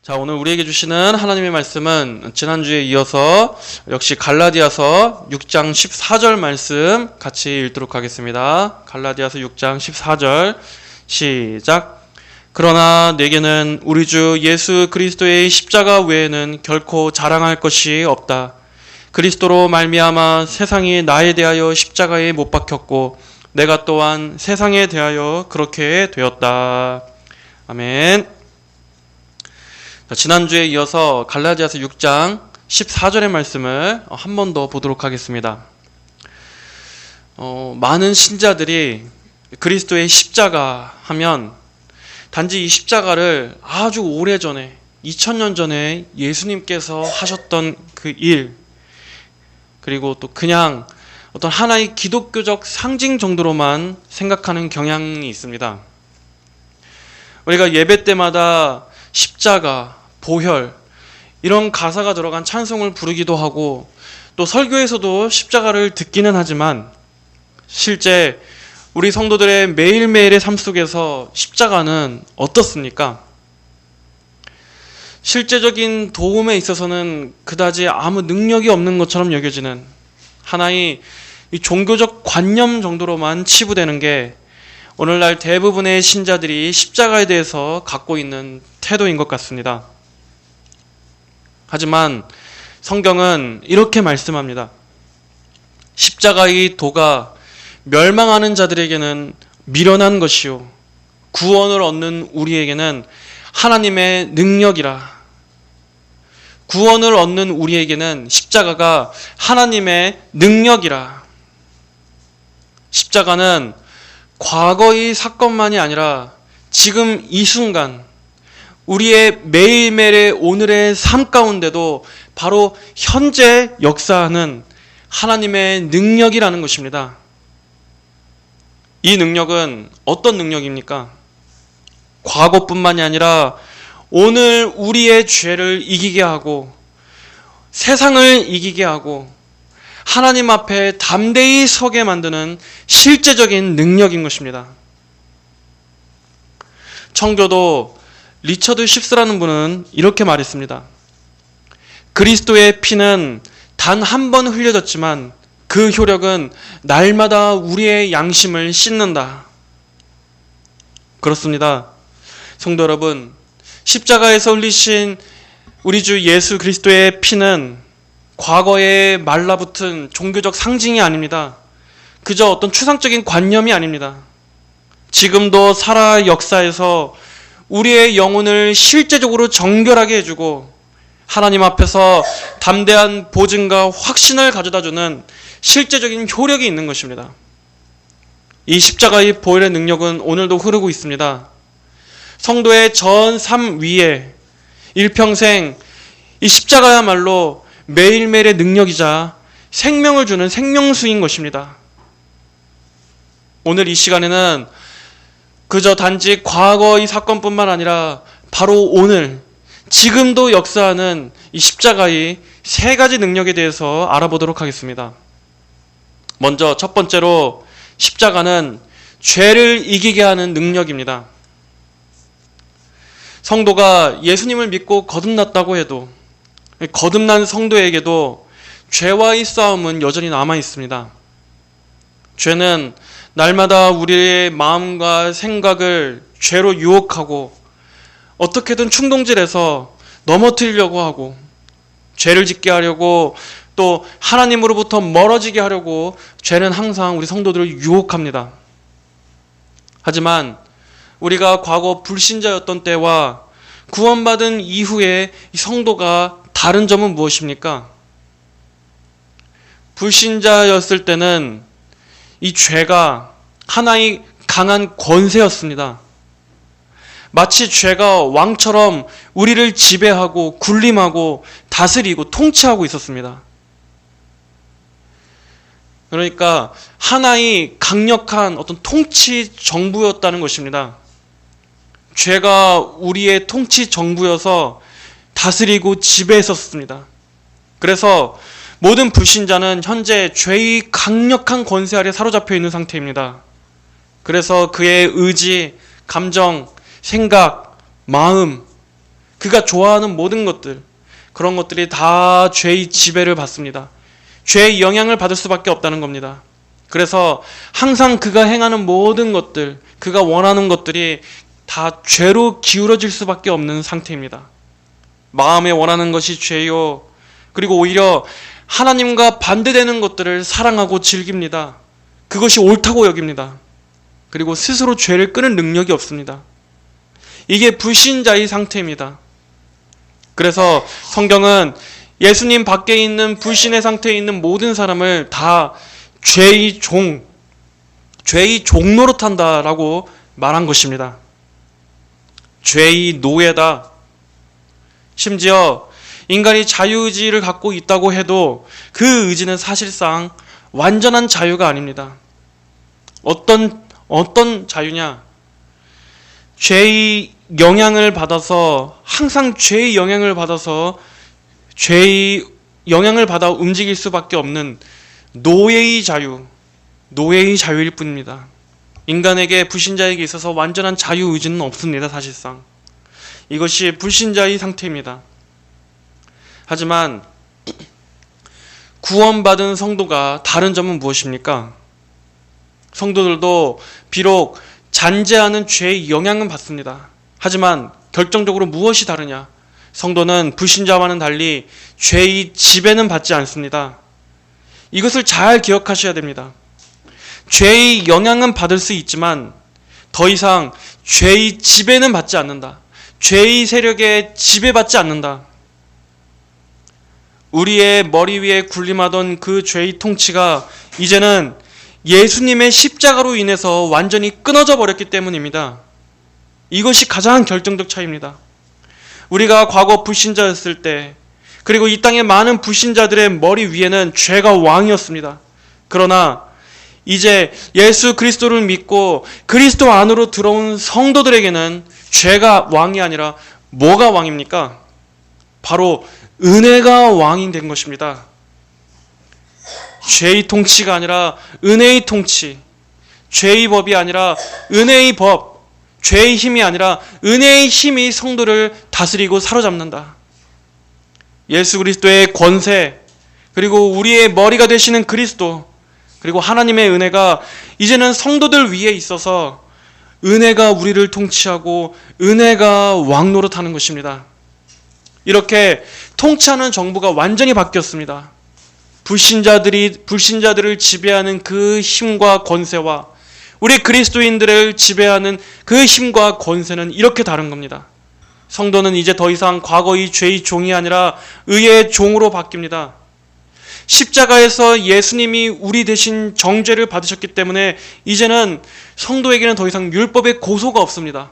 자, 오늘 우리에게 주시는 하나님의 말씀은 지난주에 이어서 역시 갈라디아서 6장 14절 말씀 같이 읽도록 하겠습니다. 갈라디아서 6장 14절 시작. 그러나 내게는 우리 주 예수 그리스도의 십자가 외에는 결코 자랑할 것이 없다. 그리스도로 말미암아 세상이 나에 대하여 십자가에 못 박혔고 내가 또한 세상에 대하여 그렇게 되었다. 아멘. 지난주에 이어서 갈라디아서 6장 14절의 말씀을 한 번 더 보도록 하겠습니다. 많은 신자들이 그리스도의 십자가 하면 단지 이 십자가를 아주 오래전에 2000년 전에 예수님께서 하셨던 그 일, 그리고 또 그냥 어떤 하나의 기독교적 상징 정도로만 생각하는 경향이 있습니다. 우리가 예배 때마다 십자가, 보혈 이런 가사가 들어간 찬송을 부르기도 하고 또 설교에서도 십자가를 듣기는 하지만 실제 우리 성도들의 매일매일의 삶 속에서 십자가는 어떻습니까? 실제적인 도움에 있어서는 그다지 아무 능력이 없는 것처럼 여겨지는 하나의 이 종교적 관념 정도로만 치부되는 게 오늘날 대부분의 신자들이 십자가에 대해서 갖고 있는 태도인 것 같습니다. 하지만 성경은 이렇게 말씀합니다. 십자가의 도가 멸망하는 자들에게는 미련한 것이요 구원을 얻는 우리에게는 하나님의 능력이라. 구원을 얻는 우리에게는 십자가가 하나님의 능력이라. 십자가는 과거의 사건만이 아니라 지금 이 순간 우리의 매일매일의 오늘의 삶 가운데도 바로 현재 역사하는 하나님의 능력이라는 것입니다. 이 능력은 어떤 능력입니까? 과거뿐만이 아니라 오늘 우리의 죄를 이기게 하고 세상을 이기게 하고 하나님 앞에 담대히 서게 만드는 실제적인 능력인 것입니다. 청교도 리처드 쉽스라는 분은 이렇게 말했습니다. 그리스도의 피는 단 한 번 흘려졌지만 그 효력은 날마다 우리의 양심을 씻는다. 그렇습니다. 성도 여러분, 십자가에서 흘리신 우리 주 예수 그리스도의 피는 과거에 말라붙은 종교적 상징이 아닙니다. 그저 어떤 추상적인 관념이 아닙니다. 지금도 살아 역사에서 우리의 영혼을 실제적으로 정결하게 해주고 하나님 앞에서 담대한 보증과 확신을 가져다주는 실제적인 효력이 있는 것입니다. 이 십자가의 보혈의 능력은 오늘도 흐르고 있습니다. 성도의 전 삶 위에 일평생 이 십자가야말로 매일매일의 능력이자 생명을 주는 생명수인 것입니다. 오늘 이 시간에는 그저 단지 과거의 사건뿐만 아니라 바로 오늘 지금도 역사하는 이 십자가의 세 가지 능력에 대해서 알아보도록 하겠습니다. 먼저 첫 번째로 십자가는 죄를 이기게 하는 능력입니다. 성도가 예수님을 믿고 거듭났다고 해도 거듭난 성도에게도 죄와의 싸움은 여전히 남아 있습니다. 죄는 날마다 우리의 마음과 생각을 죄로 유혹하고 어떻게든 충동질해서 넘어뜨리려고 하고 죄를 짓게 하려고 또 하나님으로부터 멀어지게 하려고 죄는 항상 우리 성도들을 유혹합니다. 하지만 우리가 과거 불신자였던 때와 구원받은 이후에 성도가 다른 점은 무엇입니까? 불신자였을 때는 이 죄가 하나의 강한 권세였습니다. 마치 죄가 왕처럼 우리를 지배하고 군림하고 다스리고 통치하고 있었습니다. 그러니까 하나의 강력한 어떤 통치 정부였다는 것입니다. 죄가 우리의 통치 정부여서 다스리고 지배했었습니다. 그래서 모든 불신자는 현재 죄의 강력한 권세 아래 사로잡혀 있는 상태입니다. 그래서 그의 의지, 감정, 생각, 마음 그가 좋아하는 모든 것들, 그런 것들이 다 죄의 지배를 받습니다. 죄의 영향을 받을 수밖에 없다는 겁니다. 그래서 항상 그가 행하는 모든 것들, 그가 원하는 것들이 다 죄로 기울어질 수밖에 없는 상태입니다. 마음에 원하는 것이 죄요. 그리고 오히려 하나님과 반대되는 것들을 사랑하고 즐깁니다. 그것이 옳다고 여깁니다. 그리고 스스로 죄를 끊을 능력이 없습니다. 이게 불신자의 상태입니다. 그래서 성경은 예수님 밖에 있는 불신의 상태에 있는 모든 사람을 다 죄의 종노릇한다라고 말한 것입니다. 죄의 노예다. 심지어 인간이 자유의지를 갖고 있다고 해도 그 의지는 사실상 완전한 자유가 아닙니다. 어떤 자유냐? 죄의 영향을 받아서, 항상 죄의 영향을 받아서 죄의 영향을 받아 움직일 수밖에 없는 노예의 자유일 뿐입니다. 인간에게, 불신자에게 있어서 완전한 자유의지는 없습니다. 사실상 이것이 불신자의 상태입니다. 하지만 구원받은 성도가 다른 점은 무엇입니까? 성도들도 비록 잔재하는 죄의 영향은 받습니다. 하지만 결정적으로 무엇이 다르냐? 성도는 불신자와는 달리 죄의 지배는 받지 않습니다. 이것을 잘 기억하셔야 됩니다. 죄의 영향은 받을 수 있지만 더 이상 죄의 지배는 받지 않는다. 죄의 세력에 지배받지 않는다. 우리의 머리 위에 군림하던 그 죄의 통치가 이제는 예수님의 십자가로 인해서 완전히 끊어져 버렸기 때문입니다. 이것이 가장 결정적 차이입니다. 우리가 과거 불신자였을 때, 그리고 이 땅의 많은 불신자들의 머리 위에는 죄가 왕이었습니다. 그러나 이제 예수 그리스도를 믿고 그리스도 안으로 들어온 성도들에게는 죄가 왕이 아니라 뭐가 왕입니까? 바로 은혜가 왕이 된 것입니다. 죄의 통치가 아니라 은혜의 통치, 죄의 법이 아니라 은혜의 법, 죄의 힘이 아니라 은혜의 힘이 성도를 다스리고 사로잡는다. 예수 그리스도의 권세, 그리고 우리의 머리가 되시는 그리스도, 그리고 하나님의 은혜가 이제는 성도들 위에 있어서 은혜가 우리를 통치하고 은혜가 왕노릇하는 것입니다. 이렇게 통치하는 정부가 완전히 바뀌었습니다. 불신자들을 지배하는 그 힘과 권세와 우리 그리스도인들을 지배하는 그 힘과 권세는 이렇게 다른 겁니다. 성도는 이제 더 이상 과거의 죄의 종이 아니라 의의 종으로 바뀝니다. 십자가에서 예수님이 우리 대신 정죄를 받으셨기 때문에 이제는 성도에게는 더 이상 율법의 고소가 없습니다.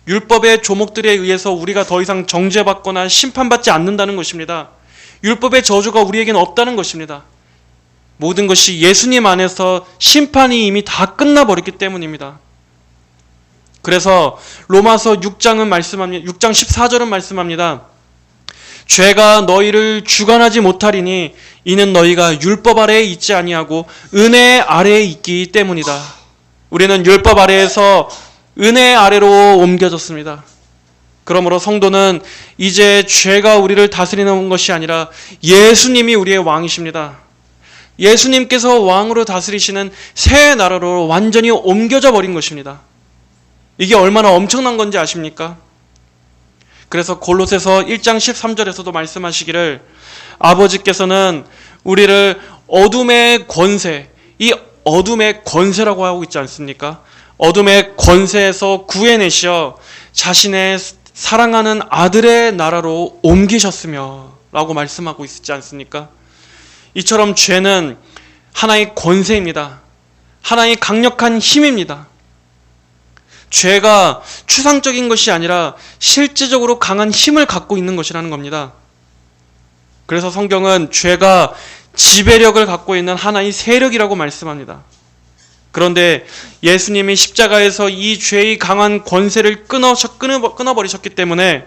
율법의 조목들에 의해서 우리가 더 이상 정죄받거나 심판받지 않는다는 것입니다. 율법의 저주가 우리에게는 없다는 것입니다. 모든 것이 예수님 안에서 심판이 이미 다 끝나버렸기 때문입니다. 그래서 로마서 6장 14절은 말씀합니다. 죄가 너희를 주관하지 못하리니 이는 너희가 율법 아래에 있지 아니하고 은혜 아래에 있기 때문이다. 우리는 율법 아래에서 은혜 아래로 옮겨졌습니다. 그러므로 성도는 이제 죄가 우리를 다스리는 것이 아니라 예수님이 우리의 왕이십니다. 예수님께서 왕으로 다스리시는 새 나라로 완전히 옮겨져 버린 것입니다. 이게 얼마나 엄청난 건지 아십니까? 그래서 골로새서 1장 13절에서도 말씀하시기를 아버지께서는 우리를 어둠의 권세, 이 어둠의 권세라고 하고 있지 않습니까? 어둠의 권세에서 구해내시어 자신의 사랑하는 아들의 나라로 옮기셨으며 라고 말씀하고 있지 않습니까? 이처럼 죄는 하나의 권세입니다. 하나의 강력한 힘입니다. 죄가 추상적인 것이 아니라 실질적으로 강한 힘을 갖고 있는 것이라는 겁니다. 그래서 성경은 죄가 지배력을 갖고 있는 하나의 세력이라고 말씀합니다. 그런데 예수님이 십자가에서 이 죄의 강한 권세를 끊어버리셨기 때문에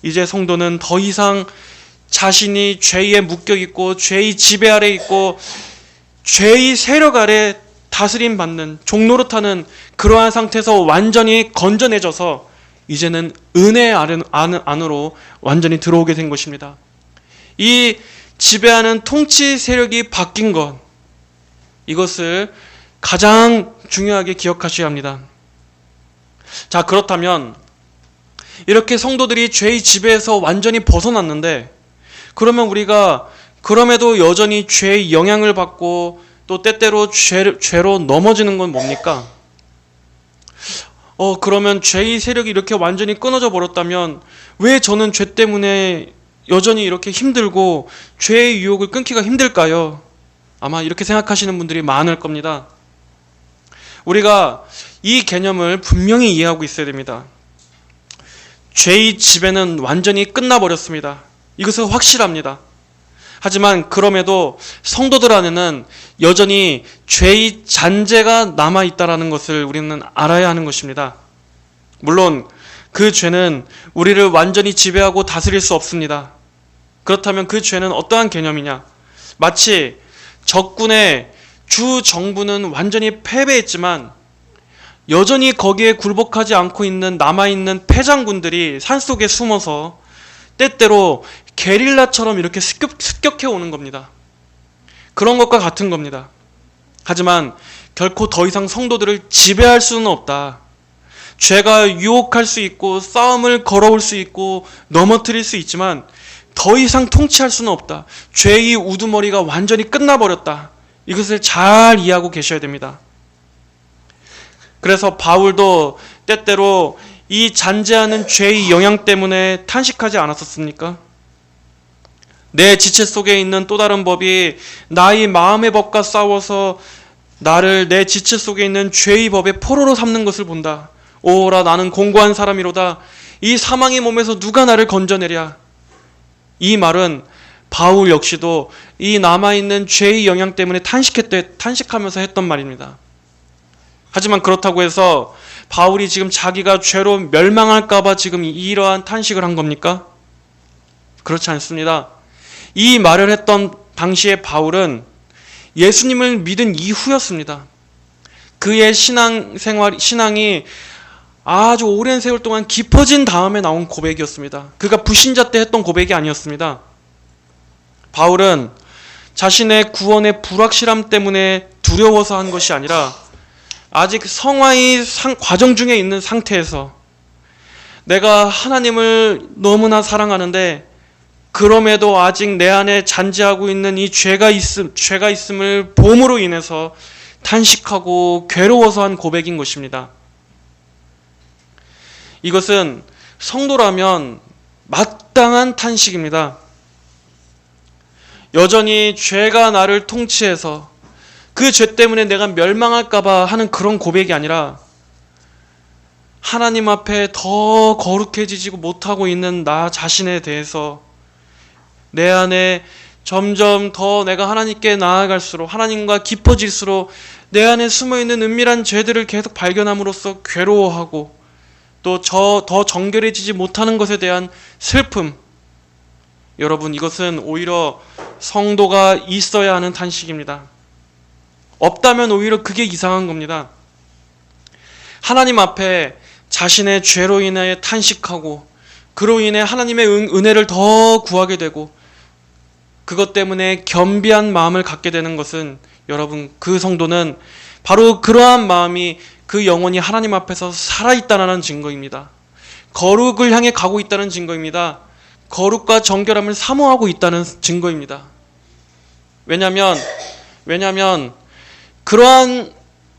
이제 성도는 더 이상 자신이 죄에 묶여있고 죄의 지배 아래 있고 죄의 세력 아래 다스림 받는 종노릇하는 그러한 상태에서 완전히 건져내져서 이제는 은혜 안으로 완전히 들어오게 된 것입니다. 이 지배하는 통치 세력이 바뀐 것, 이것을 가장 중요하게 기억하셔야 합니다. 자, 그렇다면 이렇게 성도들이 죄의 지배에서 완전히 벗어났는데, 그러면 우리가 그럼에도 여전히 죄의 영향을 받고 또 때때로 죄로 넘어지는 건 뭡니까? 그러면 죄의 세력이 이렇게 완전히 끊어져 버렸다면 왜 저는 죄 때문에 여전히 이렇게 힘들고 죄의 유혹을 끊기가 힘들까요? 아마 이렇게 생각하시는 분들이 많을 겁니다. 우리가 이 개념을 분명히 이해하고 있어야 됩니다. 죄의 지배는 완전히 끝나버렸습니다. 이것은 확실합니다. 하지만 그럼에도 성도들 안에는 여전히 죄의 잔재가 남아있다는 것을 우리는 알아야 하는 것입니다. 물론 그 죄는 우리를 완전히 지배하고 다스릴 수 없습니다. 그렇다면 그 죄는 어떠한 개념이냐? 마치 적군의 주 정부는 완전히 패배했지만 여전히 거기에 굴복하지 않고 있는 남아있는 패장군들이 산속에 숨어서 때때로 게릴라처럼 이렇게 습격해 오는 겁니다. 그런 것과 같은 겁니다. 하지만 결코 더 이상 성도들을 지배할 수는 없다. 죄가 유혹할 수 있고 싸움을 걸어올 수 있고 넘어뜨릴 수 있지만 더 이상 통치할 수는 없다. 죄의 우두머리가 완전히 끝나버렸다. 이것을 잘 이해하고 계셔야 됩니다. 그래서 바울도 때때로 이 잔재하는 죄의 영향 때문에 탄식하지 않았었습니까? 내 지체 속에 있는 또 다른 법이 나의 마음의 법과 싸워서 나를 내 지체 속에 있는 죄의 법의 포로로 삼는 것을 본다. 오라 나는 공고한 사람이로다. 이 사망의 몸에서 누가 나를 건져내랴. 이 말은 바울 역시도 이 남아있는 죄의 영향 때문에 탄식하면서 했던 말입니다. 하지만 그렇다고 해서 바울이 지금 자기가 죄로 멸망할까봐 지금 이러한 탄식을 한 겁니까? 그렇지 않습니다. 이 말을 했던 당시의 바울은 예수님을 믿은 이후였습니다. 그의 신앙이 아주 오랜 세월 동안 깊어진 다음에 나온 고백이었습니다. 그가 불신자 때 했던 고백이 아니었습니다. 바울은 자신의 구원의 불확실함 때문에 두려워서 한 것이 아니라 아직 성화의 과정 중에 있는 상태에서 내가 하나님을 너무나 사랑하는데 그럼에도 아직 내 안에 잔재하고 있는 이 죄가 있음을 봄으로 인해서 탄식하고 괴로워서 한 고백인 것입니다. 이것은 성도라면 마땅한 탄식입니다. 여전히 죄가 나를 통치해서 그 죄 때문에 내가 멸망할까봐 하는 그런 고백이 아니라 하나님 앞에 더 거룩해지지 못하고 있는 나 자신에 대해서 내 안에 점점 더 내가 하나님께 나아갈수록 하나님과 깊어질수록 내 안에 숨어있는 은밀한 죄들을 계속 발견함으로써 괴로워하고 또 더 정결해지지 못하는 것에 대한 슬픔. 여러분, 이것은 오히려 성도가 있어야 하는 탄식입니다. 없다면 오히려 그게 이상한 겁니다. 하나님 앞에 자신의 죄로 인해 탄식하고 그로 인해 하나님의 은혜를 더 구하게 되고 그것 때문에 겸비한 마음을 갖게 되는 것은 여러분, 그 성도는 바로 그러한 마음이 그 영혼이 하나님 앞에서 살아있다는 증거입니다. 거룩을 향해 가고 있다는 증거입니다. 거룩과 정결함을 사모하고 있다는 증거입니다. 왜냐하면 그러한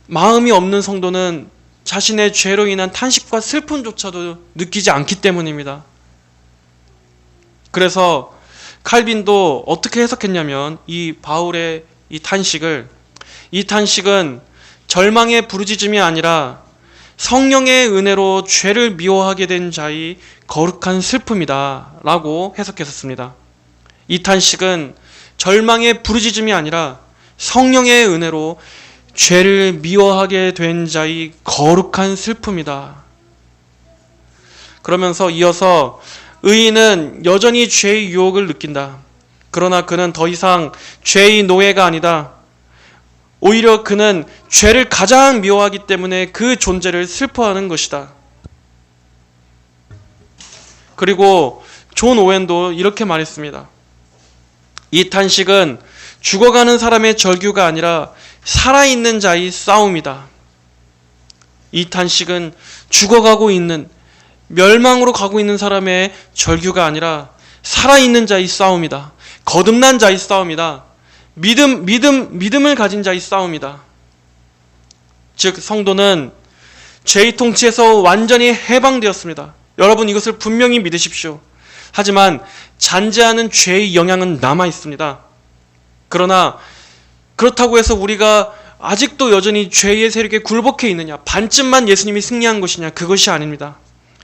마음이 없는 성도는 자신의 죄로 인한 탄식과 슬픔조차도 느끼지 않기 때문입니다. 그래서 칼빈도 어떻게 해석했냐면 이 바울의 이 탄식은 절망의 부르짖음이 아니라 성령의 은혜로 죄를 미워하게 된 자의 거룩한 슬픔이다 라고 해석했었습니다. 이 탄식은 절망의 부르짖음이 아니라 성령의 은혜로 죄를 미워하게 된 자의 거룩한 슬픔이다. 그러면서 이어서 의인은 여전히 죄의 유혹을 느낀다. 그러나 그는 더 이상 죄의 노예가 아니다. 오히려 그는 죄를 가장 미워하기 때문에 그 존재를 슬퍼하는 것이다. 그리고 존 오웬도 이렇게 말했습니다. 이 탄식은 죽어가는 사람의 절규가 아니라 살아있는 자의 싸움이다. 이 탄식은 죽어가고 있는, 멸망으로 가고 있는 사람의 절규가 아니라 살아있는 자의 싸움이다. 거듭난 자의 싸움이다. 믿음을 가진 자의 싸움이다. 즉, 성도는 죄의 통치에서 완전히 해방되었습니다. 여러분, 이것을 분명히 믿으십시오. 하지만 잔재하는 죄의 영향은 남아 있습니다. 그러나 그렇다고 해서 우리가 아직도 여전히 죄의 세력에 굴복해 있느냐, 반쯤만 예수님이 승리한 것이냐, 그것이 아닙니다.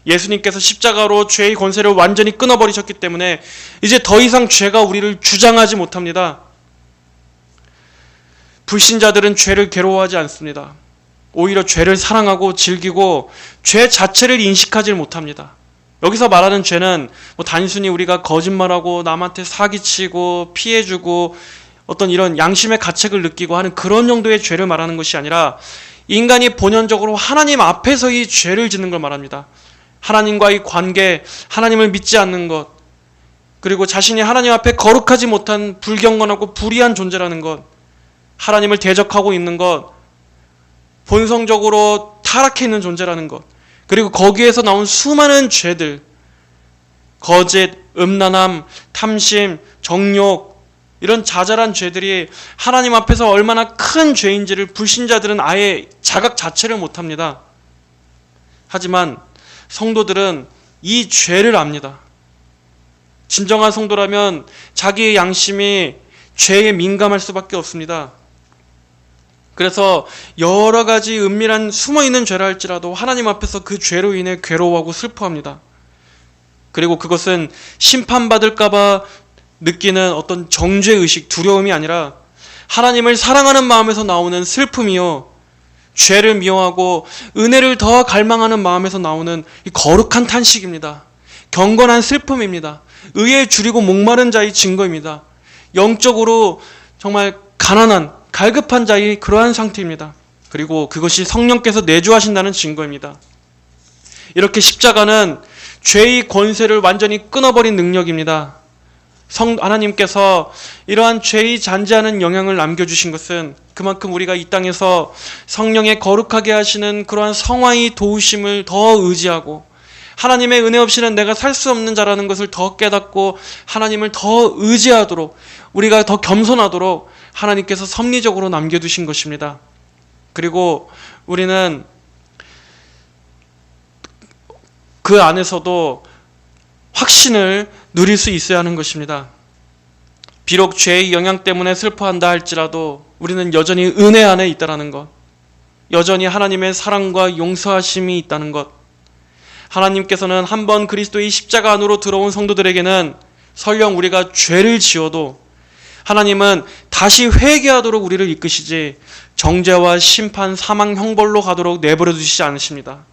예수님께서 십자가로 죄의 권세를 완전히 끊어버리셨기 때문에 이제 더 이상 죄가 우리를 주장하지 못합니다. 불신자들은 죄를 괴로워하지 않습니다. 오히려 죄를 사랑하고 즐기고 죄 자체를 인식하지 못합니다. 여기서 말하는 죄는 단순히 우리가 거짓말하고 남한테 사기치고 피해주고 어떤 이런 양심의 가책을 느끼고 하는 그런 정도의 죄를 말하는 것이 아니라 인간이 본연적으로 하나님 앞에서의 죄를 짓는 걸 말합니다. 하나님과의 관계, 하나님을 믿지 않는 것, 그리고 자신이 하나님 앞에 거룩하지 못한 불경건하고 불의한 존재라는 것, 하나님을 대적하고 있는 것, 본성적으로 타락해 있는 존재라는 것, 그리고 거기에서 나온 수많은 죄들, 거짓, 음란함, 탐심, 정욕, 이런 자잘한 죄들이 하나님 앞에서 얼마나 큰 죄인지를 불신자들은 아예 자각 자체를 못합니다. 하지만 성도들은 이 죄를 압니다. 진정한 성도라면 자기의 양심이 죄에 민감할 수밖에 없습니다. 그래서 여러 가지 은밀한 숨어있는 죄라 할지라도 하나님 앞에서 그 죄로 인해 괴로워하고 슬퍼합니다. 그리고 그것은 심판받을까봐 느끼는 어떤 정죄의식, 두려움이 아니라 하나님을 사랑하는 마음에서 나오는 슬픔이요, 죄를 미워하고 은혜를 더 갈망하는 마음에서 나오는 이 거룩한 탄식입니다. 경건한 슬픔입니다. 의에 줄이고 목마른 자의 증거입니다. 영적으로 정말 가난한, 갈급한 자의 그러한 상태입니다. 그리고 그것이 성령께서 내주하신다는 증거입니다. 이렇게 십자가는 죄의 권세를 완전히 끊어버린 능력입니다. 하나님께서 이러한 죄의 잔재하는 영향을 남겨주신 것은 그만큼 우리가 이 땅에서 성령의 거룩하게 하시는 그러한 성화의 도우심을 더 의지하고 하나님의 은혜 없이는 내가 살 수 없는 자라는 것을 더 깨닫고 하나님을 더 의지하도록, 우리가 더 겸손하도록 하나님께서 섭리적으로 남겨두신 것입니다. 그리고 우리는 그 안에서도 확신을 누릴 수 있어야 하는 것입니다. 비록 죄의 영향 때문에 슬퍼한다 할지라도 우리는 여전히 은혜 안에 있다는 것, 여전히 하나님의 사랑과 용서하심이 있다는 것, 하나님께서는 한번 그리스도의 십자가 안으로 들어온 성도들에게는 설령 우리가 죄를 지어도 하나님은 다시 회개하도록 우리를 이끄시지 정죄와 심판, 사망, 형벌로 가도록 내버려 두시지 않으십니다.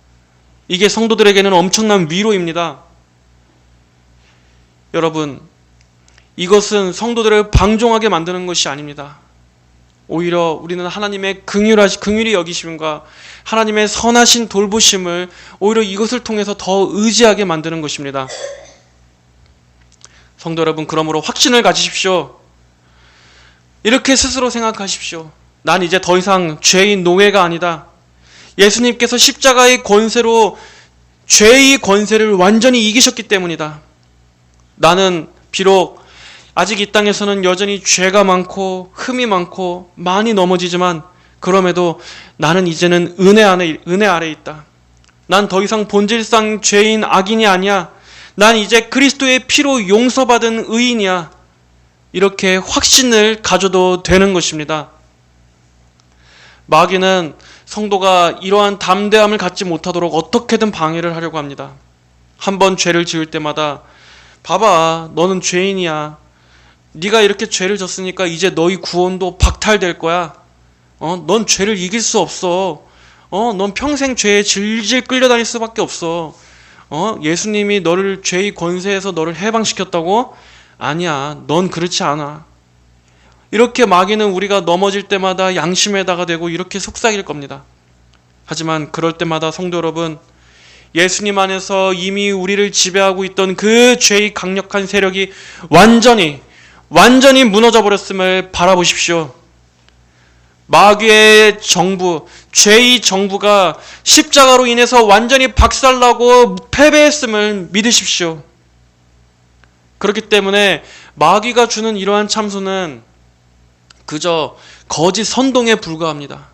이게 성도들에게는 엄청난 위로입니다. 여러분, 이것은 성도들을 방종하게 만드는 것이 아닙니다. 오히려 우리는 하나님의 긍휼히 여기심과 하나님의 선하신 돌보심을 오히려 이것을 통해서 더 의지하게 만드는 것입니다. 성도 여러분, 그러므로 확신을 가지십시오. 이렇게 스스로 생각하십시오. 난 이제 더 이상 죄의 노예가 아니다. 예수님께서 십자가의 권세로 죄의 권세를 완전히 이기셨기 때문이다. 나는 비록 아직 이 땅에서는 여전히 죄가 많고 흠이 많고 많이 넘어지지만 그럼에도 나는 이제는 은혜 아래 있다. 난 더 이상 본질상 죄인 악인이 아니야. 난 이제 그리스도의 피로 용서받은 의인이야. 이렇게 확신을 가져도 되는 것입니다. 마귀는 성도가 이러한 담대함을 갖지 못하도록 어떻게든 방해를 하려고 합니다. 한번 죄를 지을 때마다 봐봐, 너는 죄인이야. 네가 이렇게 죄를 졌으니까 이제 너희 구원도 박탈될 거야. 넌 죄를 이길 수 없어. 넌 평생 죄에 질질 끌려다닐 수밖에 없어. 예수님이 너를 죄의 권세에서 너를 해방시켰다고? 아니야, 넌 그렇지 않아. 이렇게 마귀는 우리가 넘어질 때마다 양심에다가 대고 이렇게 속삭일 겁니다. 하지만 그럴 때마다 성도 여러분, 예수님 안에서 이미 우리를 지배하고 있던 그 죄의 강력한 세력이 완전히 무너져 버렸음을 바라보십시오. 마귀의 정부, 죄의 정부가 십자가로 인해서 완전히 박살나고 패배했음을 믿으십시오. 그렇기 때문에 마귀가 주는 이러한 참소는 그저 거짓 선동에 불과합니다.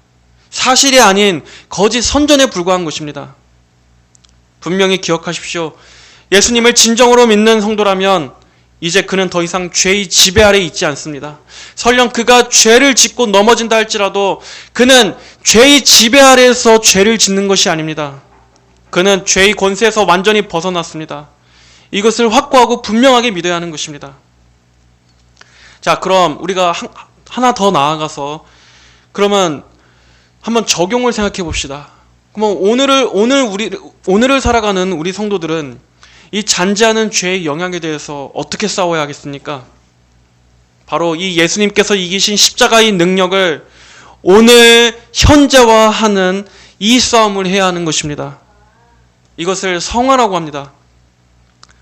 사실이 아닌 거짓 선전에 불과한 것입니다. 분명히 기억하십시오. 예수님을 진정으로 믿는 성도라면 이제 그는 더 이상 죄의 지배 아래 있지 않습니다. 설령 그가 죄를 짓고 넘어진다 할지라도 그는 죄의 지배 아래에서 죄를 짓는 것이 아닙니다. 그는 죄의 권세에서 완전히 벗어났습니다. 이것을 확고하고 분명하게 믿어야 하는 것입니다. 자, 그럼 우리가 하나 더 나아가서 그러면 한번 적용을 생각해 봅시다. 그럼 오늘을 살아가는 우리 성도들은 이 잔재하는 죄의 영향에 대해서 어떻게 싸워야 하겠습니까? 바로 이 예수님께서 이기신 십자가의 능력을 오늘 현재화하는 이 싸움을 해야 하는 것입니다. 이것을 성화라고 합니다.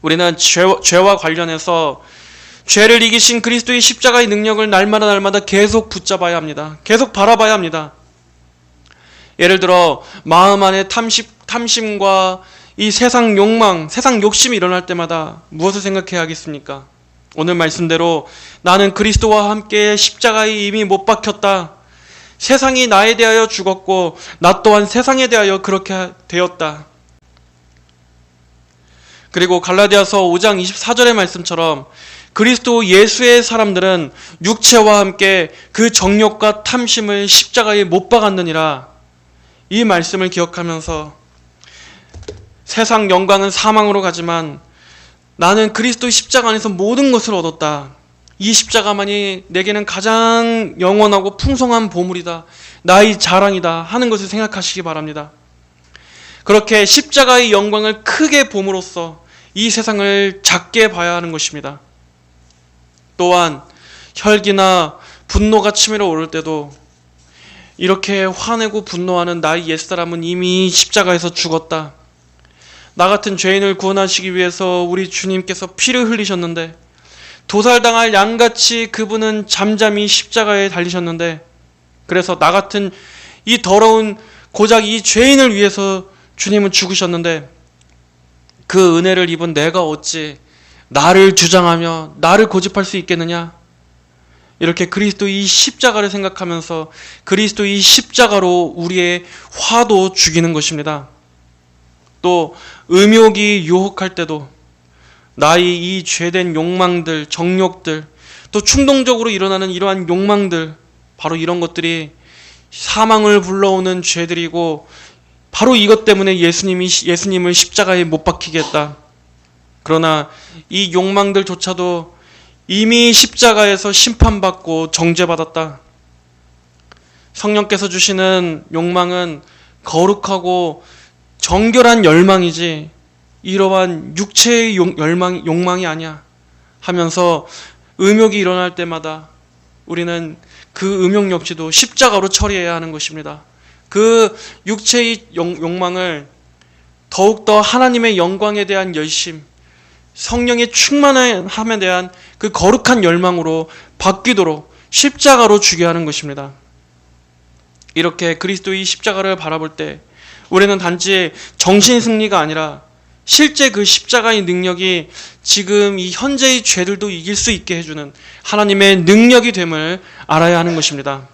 우리는 죄와 관련해서 죄를 이기신 그리스도의 십자가의 능력을 날마다 계속 붙잡아야 합니다. 계속 바라봐야 합니다. 예를 들어 마음 안에 탐심과 이 세상 욕망, 세상 욕심이 일어날 때마다 무엇을 생각해야 하겠습니까? 오늘 말씀대로 나는 그리스도와 함께 십자가에 이미 못 박혔다. 세상이 나에 대하여 죽었고 나 또한 세상에 대하여 그렇게 되었다. 그리고 갈라디아서 5장 24절의 말씀처럼 그리스도 예수의 사람들은 육체와 함께 그 정욕과 탐심을 십자가에 못 박았느니라. 이 말씀을 기억하면서 세상 영광은 사망으로 가지만 나는 그리스도의 십자가 안에서 모든 것을 얻었다. 이 십자가만이 내게는 가장 영원하고 풍성한 보물이다. 나의 자랑이다 하는 것을 생각하시기 바랍니다. 그렇게 십자가의 영광을 크게 봄으로써 이 세상을 작게 봐야 하는 것입니다. 또한 혈기나 분노가 치밀어 오를 때도 이렇게 화내고 분노하는 나의 옛사람은 이미 십자가에서 죽었다. 나 같은 죄인을 구원하시기 위해서 우리 주님께서 피를 흘리셨는데 도살당할 양같이 그분은 잠잠히 십자가에 달리셨는데 그래서 나 같은 이 더러운 고작 이 죄인을 위해서 주님은 죽으셨는데 그 은혜를 입은 내가 어찌 나를 주장하며 나를 고집할 수 있겠느냐? 이렇게 그리스도의 십자가를 생각하면서 그리스도의 십자가로 우리의 화도 죽이는 것입니다. 또 음욕이 유혹할 때도 나의 이 죄된 욕망들, 정욕들, 또 충동적으로 일어나는 이러한 욕망들, 바로 이런 것들이 사망을 불러오는 죄들이고 바로 이것 때문에 예수님을 십자가에 못 박히게 했다. 그러나 이 욕망들조차도 이미 십자가에서 심판받고 정죄받았다. 성령께서 주시는 욕망은 거룩하고 정결한 열망이지 이러한 육체의 욕망이 아니야 하면서 음욕이 일어날 때마다 우리는 그 음욕 역시도 십자가로 처리해야 하는 것입니다. 그 육체의 욕망을 더욱더 하나님의 영광에 대한 열심, 성령의 충만함에 대한 그 거룩한 열망으로 바뀌도록 십자가로 죽여야 하는 것입니다. 이렇게 그리스도의 십자가를 바라볼 때 우리는 단지 정신 승리가 아니라 실제 그 십자가의 능력이 지금 이 현재의 죄들도 이길 수 있게 해주는 하나님의 능력이 됨을 알아야 하는 것입니다.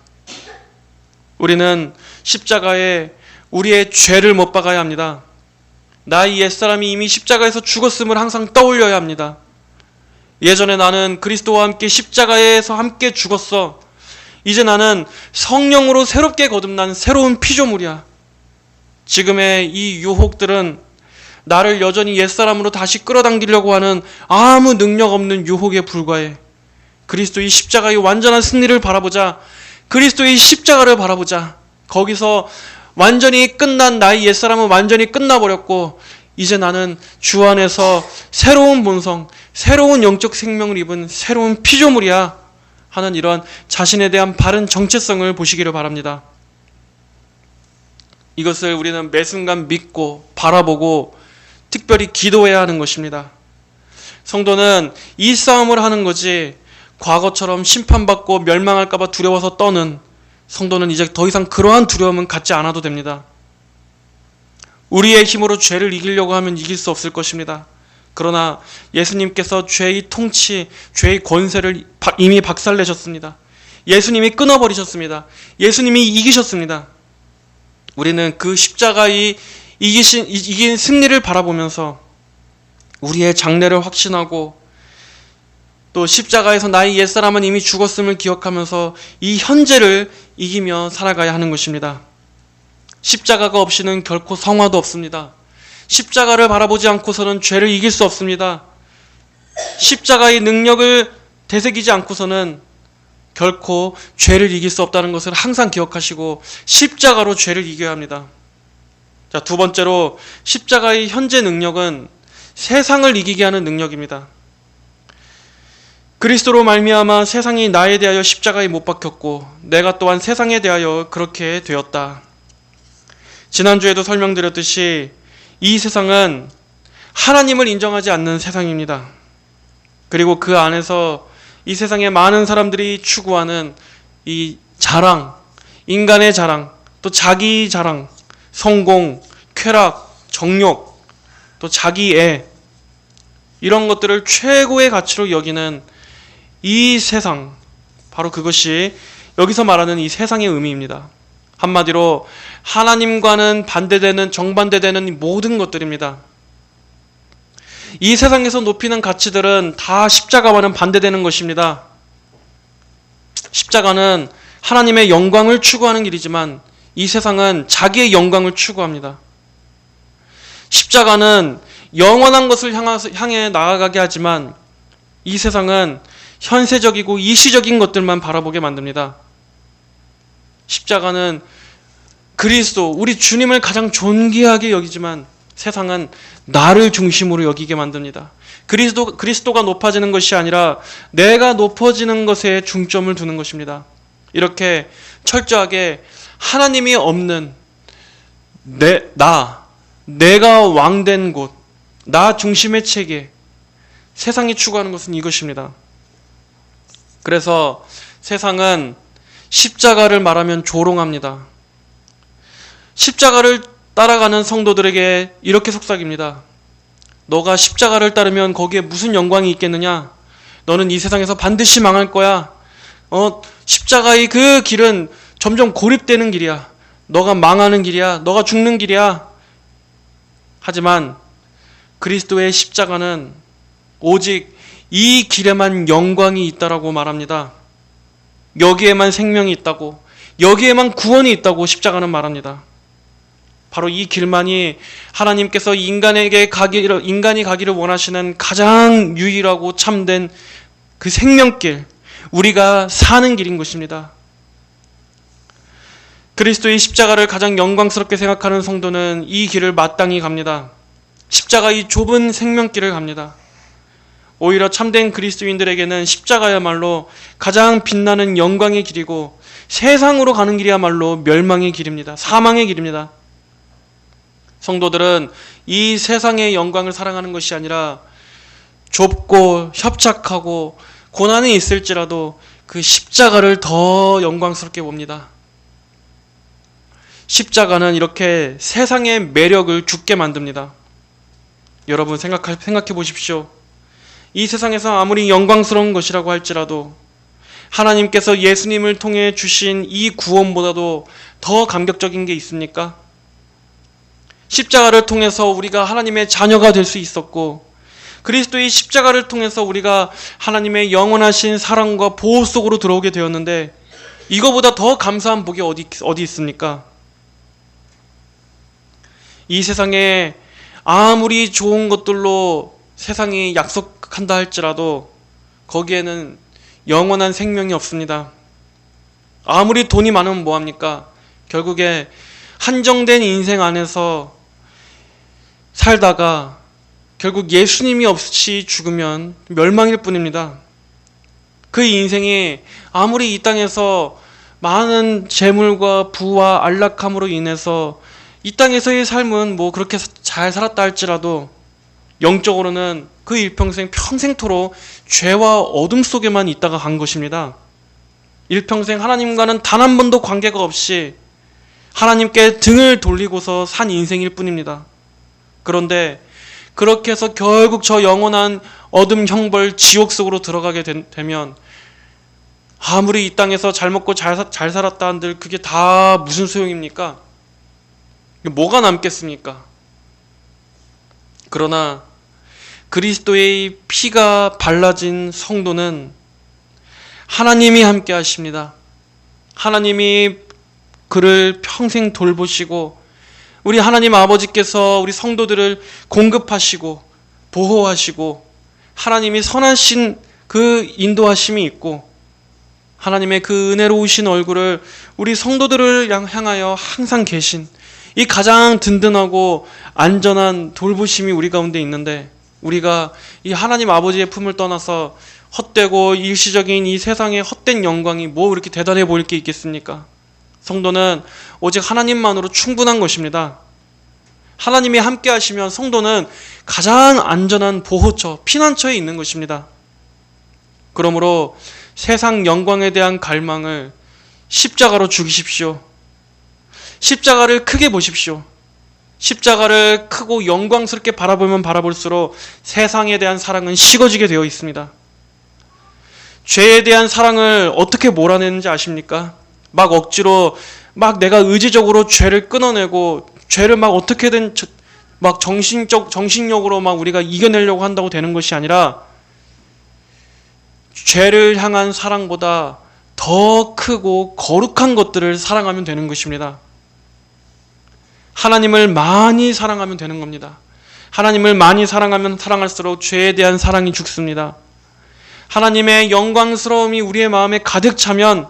우리는 십자가에 우리의 죄를 못 박아야 합니다. 나의 옛사람이 이미 십자가에서 죽었음을 항상 떠올려야 합니다. 예전에 나는 그리스도와 함께 십자가에서 함께 죽었어. 이제 나는 성령으로 새롭게 거듭난 새로운 피조물이야. 지금의 이 유혹들은 나를 여전히 옛사람으로 다시 끌어당기려고 하는 아무 능력 없는 유혹에 불과해. 그리스도의 십자가의 완전한 승리를 바라보자. 그리스도의 십자가를 바라보자. 거기서 완전히 끝난 나의 옛사람은 완전히 끝나버렸고 이제 나는 주 안에서 새로운 본성, 새로운 영적 생명을 입은 새로운 피조물이야 하는 이러한 자신에 대한 바른 정체성을 보시기를 바랍니다. 이것을 우리는 매 순간 믿고 바라보고 특별히 기도해야 하는 것입니다. 성도는 이 싸움을 하는 거지 과거처럼 심판받고 멸망할까봐 두려워서 떠는 성도는 이제 더 이상 그러한 두려움은 갖지 않아도 됩니다. 우리의 힘으로 죄를 이기려고 하면 이길 수 없을 것입니다. 그러나 예수님께서 죄의 통치, 죄의 권세를 이미 박살내셨습니다. 예수님이 끊어버리셨습니다. 예수님이 이기셨습니다. 우리는 그 십자가의 이긴 승리를 바라보면서 우리의 장래를 확신하고 또 십자가에서 나의 옛사람은 이미 죽었음을 기억하면서 이 현재를 이기며 살아가야 하는 것입니다. 십자가가 없이는 결코 성화도 없습니다. 십자가를 바라보지 않고서는 죄를 이길 수 없습니다. 십자가의 능력을 되새기지 않고서는 결코 죄를 이길 수 없다는 것을 항상 기억하시고 십자가로 죄를 이겨야 합니다. 자, 두 번째로 십자가의 현재 능력은 세상을 이기게 하는 능력입니다. 그리스도로 말미암아 세상이 나에 대하여 십자가에 못 박혔고 내가 또한 세상에 대하여 그렇게 되었다. 지난주에도 설명드렸듯이 이 세상은 하나님을 인정하지 않는 세상입니다. 그리고 그 안에서 이 세상의 많은 사람들이 추구하는 이 자랑, 인간의 자랑, 또 자기 자랑, 성공, 쾌락, 정욕, 또 자기애, 이런 것들을 최고의 가치로 여기는 이 세상, 바로 그것이 여기서 말하는 이 세상의 의미입니다. 한마디로 하나님과는 반대되는, 정반대되는 모든 것들입니다. 이 세상에서 높이는 가치들은 다 십자가와는 반대되는 것입니다. 십자가는 하나님의 영광을 추구하는 길이지만 이 세상은 자기의 영광을 추구합니다. 십자가는 영원한 것을 향해 나아가게 하지만 이 세상은 현세적이고 일시적인 것들만 바라보게 만듭니다. 십자가는 그리스도, 우리 주님을 가장 존귀하게 여기지만 세상은 나를 중심으로 여기게 만듭니다. 그리스도가 높아지는 것이 아니라 내가 높아지는 것에 중점을 두는 것입니다. 이렇게 철저하게 하나님이 없는 내가 왕된 곳, 나 중심의 체계, 세상이 추구하는 것은 이것입니다. 그래서 세상은 십자가를 말하면 조롱합니다. 십자가를 따라가는 성도들에게 이렇게 속삭입니다. 너가 십자가를 따르면 거기에 무슨 영광이 있겠느냐? 너는 이 세상에서 반드시 망할 거야. 십자가의 그 길은 점점 고립되는 길이야. 너가 망하는 길이야. 너가 죽는 길이야. 하지만 그리스도의 십자가는 오직 이 길에만 영광이 있다라고 말합니다. 여기에만 생명이 있다고, 여기에만 구원이 있다고 십자가는 말합니다. 바로 이 길만이 하나님께서 인간이 가기를 원하시는 가장 유일하고 참된 그 생명길, 우리가 사는 길인 것입니다. 그리스도의 십자가를 가장 영광스럽게 생각하는 성도는 이 길을 마땅히 갑니다. 십자가의 좁은 생명길을 갑니다. 오히려 참된 그리스도인들에게는 십자가야말로 가장 빛나는 영광의 길이고 세상으로 가는 길이야말로 멸망의 길입니다. 사망의 길입니다. 성도들은 이 세상의 영광을 사랑하는 것이 아니라 좁고 협착하고 고난이 있을지라도 그 십자가를 더 영광스럽게 봅니다. 십자가는 이렇게 세상의 매력을 죽게 만듭니다. 여러분 생각해 보십시오. 이 세상에서 아무리 영광스러운 것이라고 할지라도 하나님께서 예수님을 통해 주신 이 구원보다도 더 감격적인 게 있습니까? 십자가를 통해서 우리가 하나님의 자녀가 될 수 있었고 그리스도의 십자가를 통해서 우리가 하나님의 영원하신 사랑과 보호 속으로 들어오게 되었는데 이거보다 더 감사한 복이 어디 있습니까? 이 세상에 아무리 좋은 것들로 세상이 약속한다 할지라도 거기에는 영원한 생명이 없습니다. 아무리 돈이 많으면 뭐합니까? 결국에 한정된 인생 안에서 살다가 결국 예수님이 없이 죽으면 멸망일 뿐입니다. 그 인생이 아무리 이 땅에서 많은 재물과 부와 안락함으로 인해서 이 땅에서의 삶은 뭐 그렇게 잘 살았다 할지라도 영적으로는 그 일평생 평생토록 죄와 어둠 속에만 있다가 간 것입니다. 일평생 하나님과는 단 한 번도 관계가 없이 하나님께 등을 돌리고서 산 인생일 뿐입니다. 그런데 그렇게 해서 결국 저 영원한 어둠 형벌 지옥 속으로 들어가게 되면 아무리 이 땅에서 잘 먹고 잘 살았다 한들 그게 다 무슨 소용입니까? 뭐가 남겠습니까? 그러나 그리스도의 피가 발라진 성도는 하나님이 함께 하십니다. 하나님이 그를 평생 돌보시고 우리 하나님 아버지께서 우리 성도들을 공급하시고 보호하시고 하나님이 선하신 그 인도하심이 있고 하나님의 그 은혜로우신 얼굴을 우리 성도들을 향하여 항상 계신 이 가장 든든하고 안전한 돌보심이 우리 가운데 있는데 우리가 이 하나님 아버지의 품을 떠나서 헛되고 일시적인 이 세상의 헛된 영광이 뭐 그렇게 대단해 보일 게 있겠습니까? 성도는 오직 하나님만으로 충분한 것입니다. 하나님이 함께 하시면 성도는 가장 안전한 보호처, 피난처에 있는 것입니다. 그러므로 세상 영광에 대한 갈망을 십자가로 죽이십시오. 십자가를 크게 보십시오. 십자가를 크고 영광스럽게 바라보면 바라볼수록 세상에 대한 사랑은 식어지게 되어 있습니다. 죄에 대한 사랑을 어떻게 몰아내는지 아십니까? 막 억지로 막 내가 의지적으로 죄를 끊어내고 죄를 막 어떻게든 막 정신력으로 막 우리가 이겨내려고 한다고 되는 것이 아니라 죄를 향한 사랑보다 더 크고 거룩한 것들을 사랑하면 되는 것입니다. 하나님을 많이 사랑하면 되는 겁니다. 하나님을 많이 사랑하면 사랑할수록 죄에 대한 사랑이 죽습니다. 하나님의 영광스러움이 우리의 마음에 가득 차면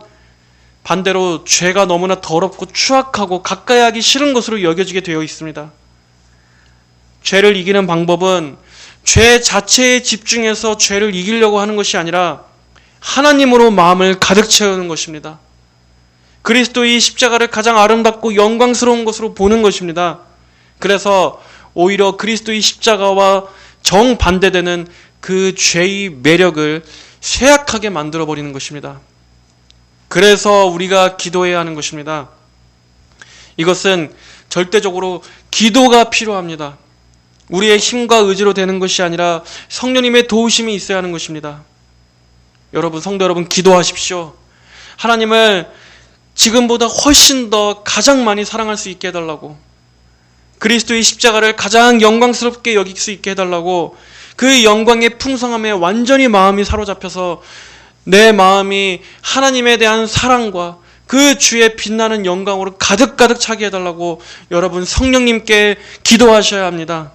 반대로 죄가 너무나 더럽고 추악하고 가까이 하기 싫은 것으로 여겨지게 되어 있습니다. 죄를 이기는 방법은 죄 자체에 집중해서 죄를 이기려고 하는 것이 아니라 하나님으로 마음을 가득 채우는 것입니다. 그리스도의 십자가를 가장 아름답고 영광스러운 것으로 보는 것입니다. 그래서 오히려 그리스도의 십자가와 정반대되는 그 죄의 매력을 쇠약하게 만들어버리는 것입니다. 그래서 우리가 기도해야 하는 것입니다. 이것은 절대적으로 기도가 필요합니다. 우리의 힘과 의지로 되는 것이 아니라 성령님의 도우심이 있어야 하는 것입니다. 여러분, 성도 여러분, 기도하십시오. 하나님을 지금보다 훨씬 더 가장 많이 사랑할 수 있게 해달라고, 그리스도의 십자가를 가장 영광스럽게 여길 수 있게 해달라고, 그 영광의 풍성함에 완전히 마음이 사로잡혀서 내 마음이 하나님에 대한 사랑과 그 주의 빛나는 영광으로 가득가득 차게 해달라고 여러분 성령님께 기도하셔야 합니다.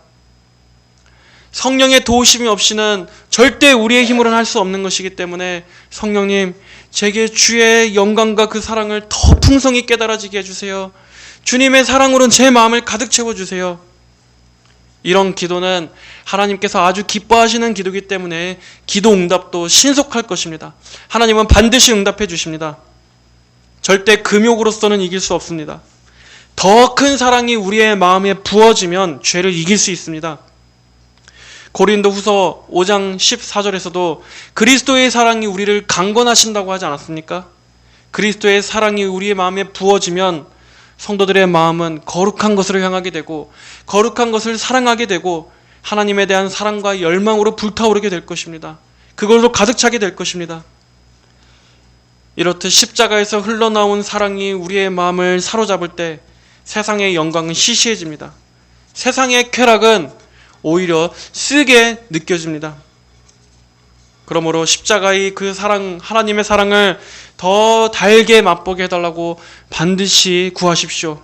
성령의 도우심이 없이는 절대 우리의 힘으로는 할 수 없는 것이기 때문에 성령님, 제게 주의 영광과 그 사랑을 더 풍성히 깨달아지게 해주세요. 주님의 사랑으로 제 마음을 가득 채워주세요. 이런 기도는 하나님께서 아주 기뻐하시는 기도이기 때문에 기도 응답도 신속할 것입니다. 하나님은 반드시 응답해 주십니다. 절대 금욕으로서는 이길 수 없습니다. 더 큰 사랑이 우리의 마음에 부어지면 죄를 이길 수 있습니다. 고린도후서 5장 14절에서도 그리스도의 사랑이 우리를 강건하신다고 하지 않았습니까? 그리스도의 사랑이 우리의 마음에 부어지면 성도들의 마음은 거룩한 것을 향하게 되고 거룩한 것을 사랑하게 되고 하나님에 대한 사랑과 열망으로 불타오르게 될 것입니다. 그걸로 가득 차게 될 것입니다. 이렇듯 십자가에서 흘러나온 사랑이 우리의 마음을 사로잡을 때 세상의 영광은 시시해집니다. 세상의 쾌락은 오히려 쓰게 느껴집니다. 그러므로 십자가의 그 사랑, 하나님의 사랑을 더 달게 맛보게 해달라고 반드시 구하십시오.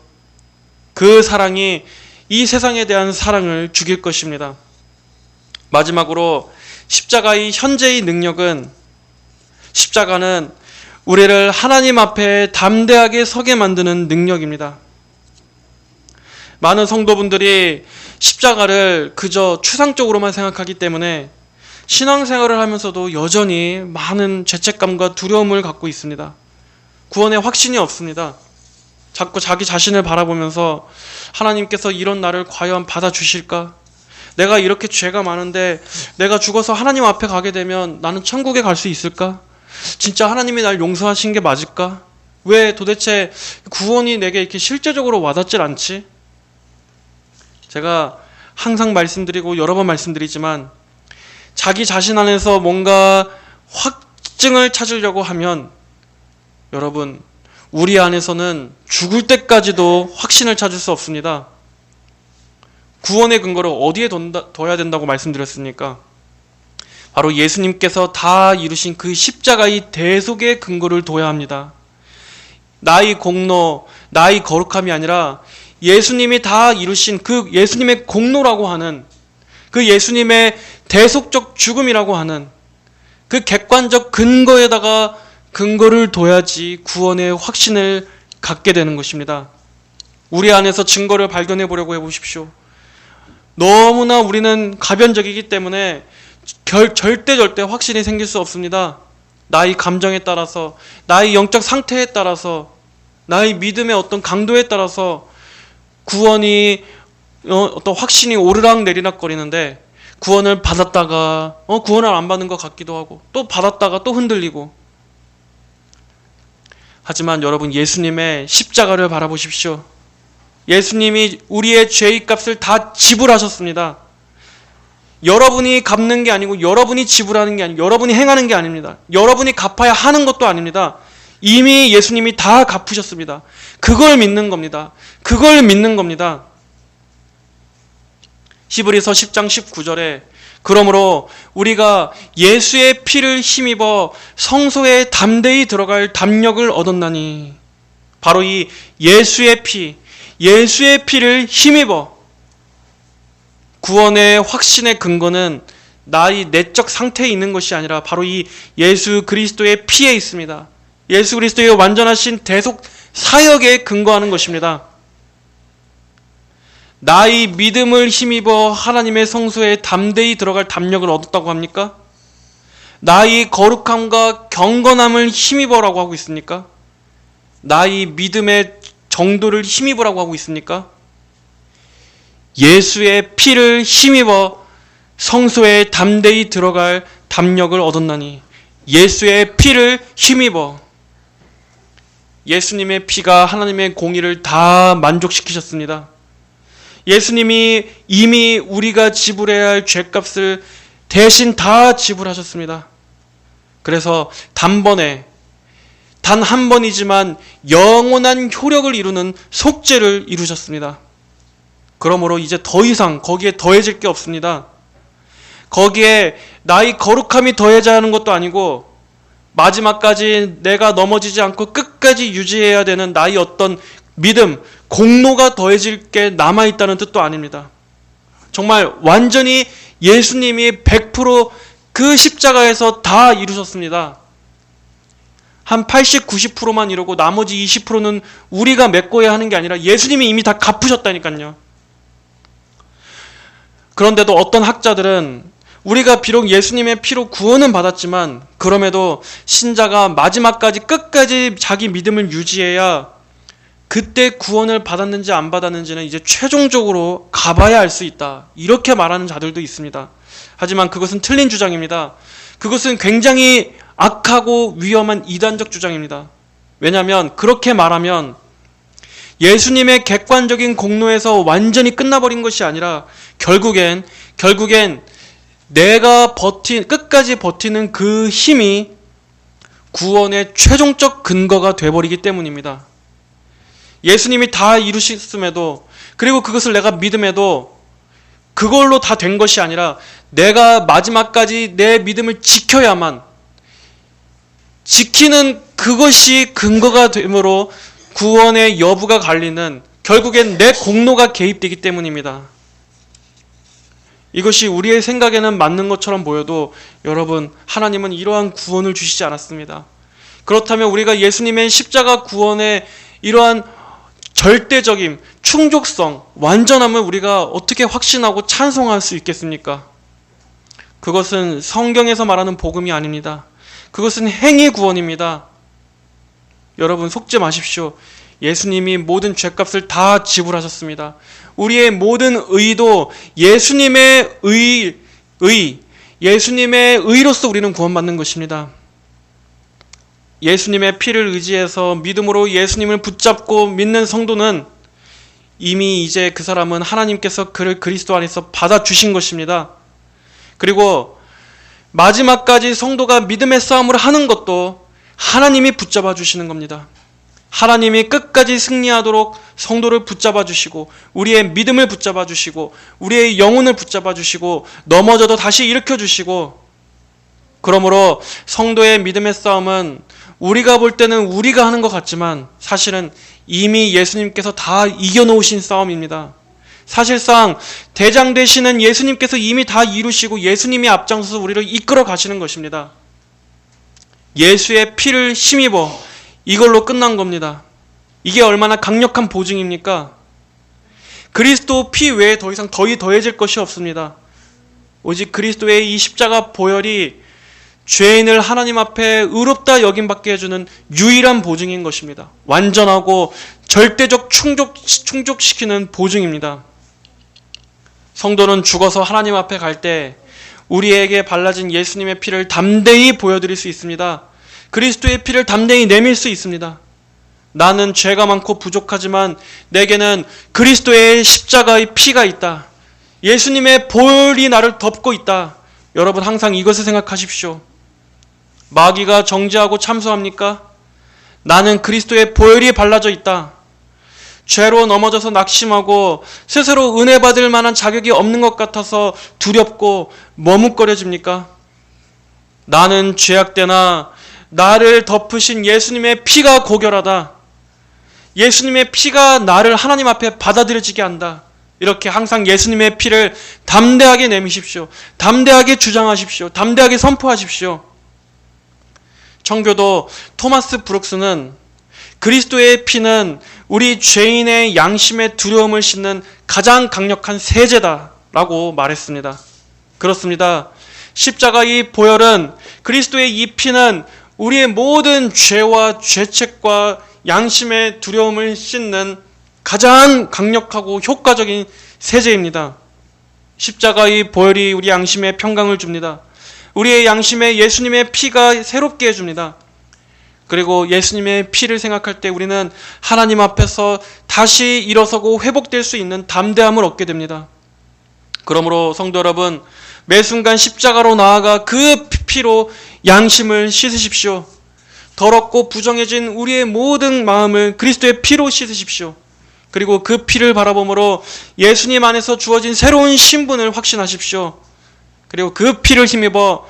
그 사랑이 이 세상에 대한 사랑을 죽일 것입니다. 마지막으로 십자가의 현재의 능력은, 십자가는 우리를 하나님 앞에 담대하게 서게 만드는 능력입니다. 많은 성도분들이 십자가를 그저 추상적으로만 생각하기 때문에 신앙생활을 하면서도 여전히 많은 죄책감과 두려움을 갖고 있습니다. 구원의 확신이 없습니다. 자꾸 자기 자신을 바라보면서 하나님께서 이런 나를 과연 받아주실까? 내가 이렇게 죄가 많은데 내가 죽어서 하나님 앞에 가게 되면 나는 천국에 갈 수 있을까? 진짜 하나님이 날 용서하신 게 맞을까? 왜 도대체 구원이 내게 이렇게 실제적으로 와닿질 않지? 제가 항상 말씀드리고 여러 번 말씀드리지만 자기 자신 안에서 뭔가 확증을 찾으려고 하면 여러분, 우리 안에서는 죽을 때까지도 확신을 찾을 수 없습니다. 구원의 근거를 어디에 둬야 된다고 말씀드렸습니까? 바로 예수님께서 다 이루신 그 십자가의 대속의 근거를 둬야 합니다. 나의 공로, 나의 거룩함이 아니라 예수님이 다 이루신 그 예수님의 공로라고 하는 그 예수님의 대속적 죽음이라고 하는 그 객관적 근거에다가 근거를 둬야지 구원의 확신을 갖게 되는 것입니다. 우리 안에서 증거를 발견해 보려고 해보십시오. 너무나 우리는 가변적이기 때문에 절대 확신이 생길 수 없습니다. 나의 감정에 따라서, 나의 영적 상태에 따라서, 나의 믿음의 어떤 강도에 따라서 구원이 어떤 확신이 오르락 내리락 거리는데 구원을 받았다가 구원을 안 받는 것 같기도 하고 또 받았다가 또 흔들리고. 하지만 여러분, 예수님의 십자가를 바라보십시오. 예수님이 우리의 죄의 값을 다 지불하셨습니다. 여러분이 갚는 게 아니고 여러분이 지불하는 게 아니고 여러분이 행하는 게 아닙니다. 여러분이 갚아야 하는 것도 아닙니다. 이미 예수님이 다 갚으셨습니다. 그걸 믿는 겁니다. 그걸 믿는 겁니다. 히브리서 10장 19절에 그러므로 우리가 예수의 피를 힘입어 성소에 담대히 들어갈 담력을 얻었나니, 바로 이 예수의 피를 힘입어. 구원의 확신의 근거는 나의 내적 상태에 있는 것이 아니라 바로 이 예수 그리스도의 피에 있습니다. 예수 그리스도의 완전하신 대속 사역에 근거하는 것입니다. 나의 믿음을 힘입어 하나님의 성소에 담대히 들어갈 담력을 얻었다고 합니까? 나의 거룩함과 경건함을 힘입어라고 하고 있습니까? 나의 믿음의 정도를 힘입으라고 하고 있습니까? 예수의 피를 힘입어 성소에 담대히 들어갈 담력을 얻었나니, 예수의 피를 힘입어. 예수님의 피가 하나님의 공의를 다 만족시키셨습니다. 예수님이 이미 우리가 지불해야 할 죄값을 대신 다 지불하셨습니다. 그래서 단번에, 단 한 번이지만 영원한 효력을 이루는 속죄를 이루셨습니다. 그러므로 이제 더 이상 거기에 더해질 게 없습니다. 거기에 나의 거룩함이 더해져야 하는 것도 아니고 마지막까지 내가 넘어지지 않고 끝까지 유지해야 되는 나의 어떤 믿음, 공로가 더해질 게 남아있다는 뜻도 아닙니다. 정말 완전히 예수님이 100% 그 십자가에서 다 이루셨습니다. 한 80, 90%만 이루고 나머지 20%는 우리가 메꿔야 하는 게 아니라 예수님이 이미 다 갚으셨다니까요. 그런데도 어떤 학자들은 우리가 비록 예수님의 피로 구원은 받았지만 그럼에도 신자가 마지막까지 끝까지 자기 믿음을 유지해야 그때 구원을 받았는지 안 받았는지는 이제 최종적으로 가봐야 알 수 있다, 이렇게 말하는 자들도 있습니다. 하지만 그것은 틀린 주장입니다. 그것은 굉장히 악하고 위험한 이단적 주장입니다. 왜냐하면 그렇게 말하면 예수님의 객관적인 공로에서 완전히 끝나버린 것이 아니라 결국엔 내가 끝까지 버티는 그 힘이 구원의 최종적 근거가 돼버리기 때문입니다. 예수님이 다 이루셨음에도, 그리고 그것을 내가 믿음에도 그걸로 다 된 것이 아니라 내가 마지막까지 내 믿음을 지켜야만, 지키는 그것이 근거가 되므로 구원의 여부가 갈리는, 결국엔 내 공로가 개입되기 때문입니다. 이것이 우리의 생각에는 맞는 것처럼 보여도 여러분, 하나님은 이러한 구원을 주시지 않았습니다. 그렇다면 우리가 예수님의 십자가 구원의 이러한 절대적인 충족성, 완전함을 우리가 어떻게 확신하고 찬송할 수 있겠습니까? 그것은 성경에서 말하는 복음이 아닙니다. 그것은 행위 구원입니다. 여러분, 속지 마십시오. 예수님이 모든 죄값을 다 지불하셨습니다. 우리의 모든 의도 예수님의 예수님의 의로서 우리는 구원받는 것입니다. 예수님의 피를 의지해서 믿음으로 예수님을 붙잡고 믿는 성도는 이미 이제 그 사람은 하나님께서 그를 그리스도 안에서 받아주신 것입니다. 그리고 마지막까지 성도가 믿음의 싸움을 하는 것도 하나님이 붙잡아 주시는 겁니다. 하나님이 끝까지 승리하도록 성도를 붙잡아 주시고 우리의 믿음을 붙잡아 주시고 우리의 영혼을 붙잡아 주시고 넘어져도 다시 일으켜 주시고, 그러므로 성도의 믿음의 싸움은 우리가 볼 때는 우리가 하는 것 같지만 사실은 이미 예수님께서 다 이겨놓으신 싸움입니다. 사실상 대장 되시는 예수님께서 이미 다 이루시고 예수님이 앞장서서 우리를 이끌어 가시는 것입니다. 예수의 피를 힘입어 이걸로 끝난 겁니다. 이게 얼마나 강력한 보증입니까? 그리스도 피 외에 더 이상 더해질 것이 없습니다. 오직 그리스도의 이 십자가 보혈이 죄인을 하나님 앞에 의롭다 여김받게 해주는 유일한 보증인 것입니다. 완전하고 절대적 충족시키는 보증입니다. 성도는 죽어서 하나님 앞에 갈 때 우리에게 발라진 예수님의 피를 담대히 보여드릴 수 있습니다. 그리스도의 피를 담대히 내밀 수 있습니다. 나는 죄가 많고 부족하지만 내게는 그리스도의 십자가의 피가 있다. 예수님의 보혈이 나를 덮고 있다. 여러분 항상 이것을 생각하십시오. 마귀가 정죄하고 참소합니까? 나는 그리스도의 보혈이 발라져 있다. 죄로 넘어져서 낙심하고 스스로 은혜 받을 만한 자격이 없는 것 같아서 두렵고 머뭇거려집니까? 나는 죄악되나 나를 덮으신 예수님의 피가 고결하다. 예수님의 피가 나를 하나님 앞에 받아들여지게 한다. 이렇게 항상 예수님의 피를 담대하게 내미십시오. 담대하게 주장하십시오. 담대하게 선포하십시오. 청교도 토마스 브룩스는 그리스도의 피는 우리 죄인의 양심의 두려움을 싣는 가장 강력한 세제다라고 말했습니다. 그렇습니다. 십자가의 보혈은, 그리스도의 이 피는 우리의 모든 죄와 죄책과 양심의 두려움을 씻는 가장 강력하고 효과적인 세제입니다. 십자가의 보혈이 우리 양심에 평강을 줍니다. 우리의 양심에 예수님의 피가 새롭게 해줍니다. 그리고 예수님의 피를 생각할 때 우리는 하나님 앞에서 다시 일어서고 회복될 수 있는 담대함을 얻게 됩니다. 그러므로 성도 여러분, 매 순간 십자가로 나아가 그 피로 양심을 씻으십시오. 더럽고 부정해진 우리의 모든 마음을 그리스도의 피로 씻으십시오. 그리고 그 피를 바라보므로 예수님 안에서 주어진 새로운 신분을 확신하십시오. 그리고 그 피를 힘입어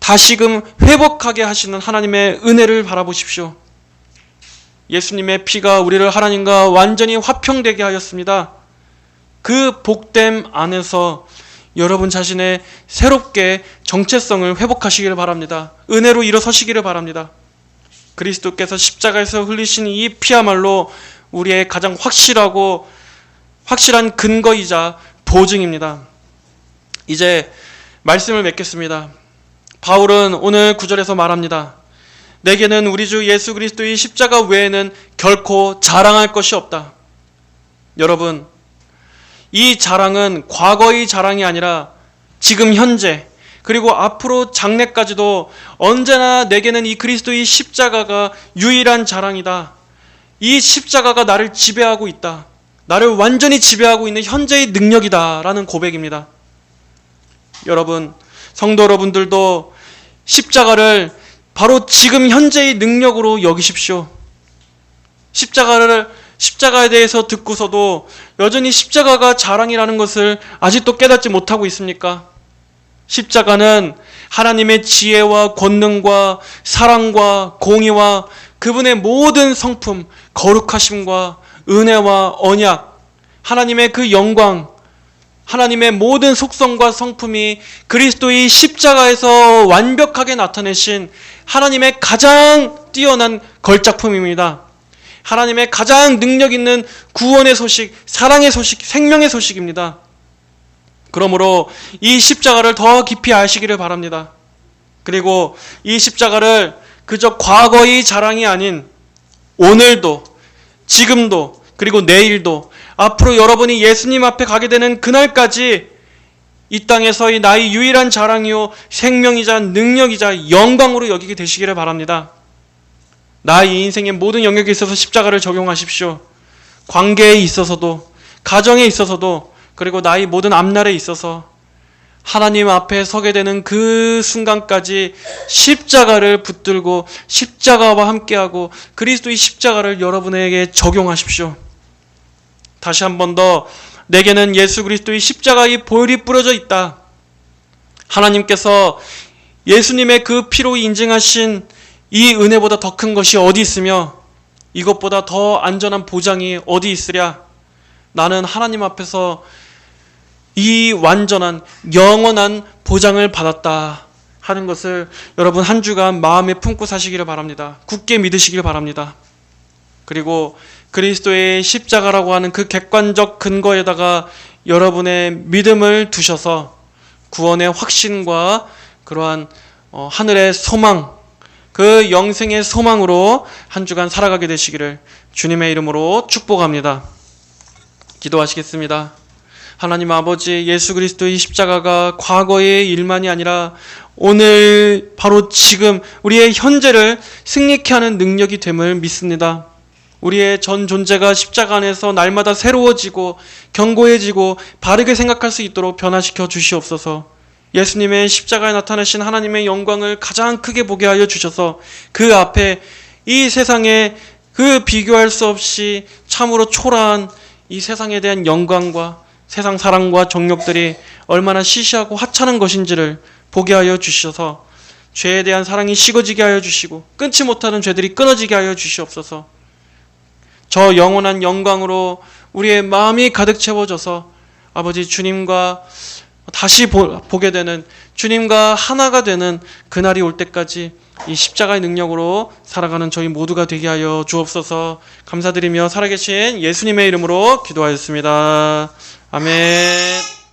다시금 회복하게 하시는 하나님의 은혜를 바라보십시오. 예수님의 피가 우리를 하나님과 완전히 화평되게 하였습니다. 그 복됨 안에서 여러분 자신의 새롭게 정체성을 회복하시기를 바랍니다. 은혜로 일어서시기를 바랍니다. 그리스도께서 십자가에서 흘리신 이 피야말로 우리의 가장 확실한 근거이자 보증입니다. 이제 말씀을 맺겠습니다. 바울은 오늘 9절에서 말합니다. 내게는 우리 주 예수 그리스도의 십자가 외에는 결코 자랑할 것이 없다. 여러분, 이 자랑은 과거의 자랑이 아니라 지금 현재 그리고 앞으로 장래까지도 언제나 내게는 이 그리스도의 십자가가 유일한 자랑이다. 이 십자가가 나를 지배하고 있다. 나를 완전히 지배하고 있는 현재의 능력이다 라는 고백입니다. 여러분, 성도 여러분들도 십자가를 바로 지금 현재의 능력으로 여기십시오. 십자가에 대해서 듣고서도 여전히 십자가가 자랑이라는 것을 아직도 깨닫지 못하고 있습니까? 십자가는 하나님의 지혜와 권능과 사랑과 공의와 그분의 모든 성품, 거룩하심과 은혜와 언약, 하나님의 그 영광, 하나님의 모든 속성과 성품이 그리스도의 십자가에서 완벽하게 나타내신 하나님의 가장 뛰어난 걸작품입니다. 하나님의 가장 능력 있는 구원의 소식, 사랑의 소식, 생명의 소식입니다. 그러므로 이 십자가를 더 깊이 아시기를 바랍니다. 그리고 이 십자가를 그저 과거의 자랑이 아닌 오늘도 지금도, 그리고 내일도, 앞으로 여러분이 예수님 앞에 가게 되는 그날까지 이 땅에서의 나의 유일한 자랑이요 생명이자 능력이자 영광으로 여기게 되시기를 바랍니다. 나의 인생의 모든 영역에 있어서 십자가를 적용하십시오. 관계에 있어서도, 가정에 있어서도, 그리고 나의 모든 앞날에 있어서 하나님 앞에 서게 되는 그 순간까지 십자가를 붙들고 십자가와 함께하고 그리스도의 십자가를 여러분에게 적용하십시오. 다시 한 번 더, 내게는 예수 그리스도의 십자가의 보혈이 뿌려져 있다. 하나님께서 예수님의 그 피로 인증하신 이 은혜보다 더 큰 것이 어디 있으며 이것보다 더 안전한 보장이 어디 있으랴. 나는 하나님 앞에서 이 완전한 영원한 보장을 받았다 하는 것을 여러분 한 주간 마음에 품고 사시기를 바랍니다. 굳게 믿으시길 바랍니다. 그리고 그리스도의 십자가라고 하는 그 객관적 근거에다가 여러분의 믿음을 두셔서 구원의 확신과 그러한 하늘의 소망, 그 영생의 소망으로 한 주간 살아가게 되시기를 주님의 이름으로 축복합니다. 기도하시겠습니다. 하나님 아버지, 예수 그리스도의 십자가가 과거의 일만이 아니라 오늘 바로 지금 우리의 현재를 승리케 하는 능력이 됨을 믿습니다. 우리의 전 존재가 십자가 안에서 날마다 새로워지고 견고해지고 바르게 생각할 수 있도록 변화시켜 주시옵소서. 예수님의 십자가에 나타나신 하나님의 영광을 가장 크게 보게 하여 주셔서 그 앞에 이 세상에 그 비교할 수 없이 참으로 초라한 이 세상에 대한 영광과 세상 사랑과 정욕들이 얼마나 시시하고 하찮은 것인지를 보게 하여 주셔서 죄에 대한 사랑이 식어지게 하여 주시고 끊지 못하는 죄들이 끊어지게 하여 주시옵소서. 저 영원한 영광으로 우리의 마음이 가득 채워져서 아버지 주님과 다시 보게 되는, 주님과 하나가 되는 그날이 올 때까지 이 십자가의 능력으로 살아가는 저희 모두가 되게 하여 주옵소서. 감사드리며 살아계신 예수님의 이름으로 기도하였습니다. 아멘.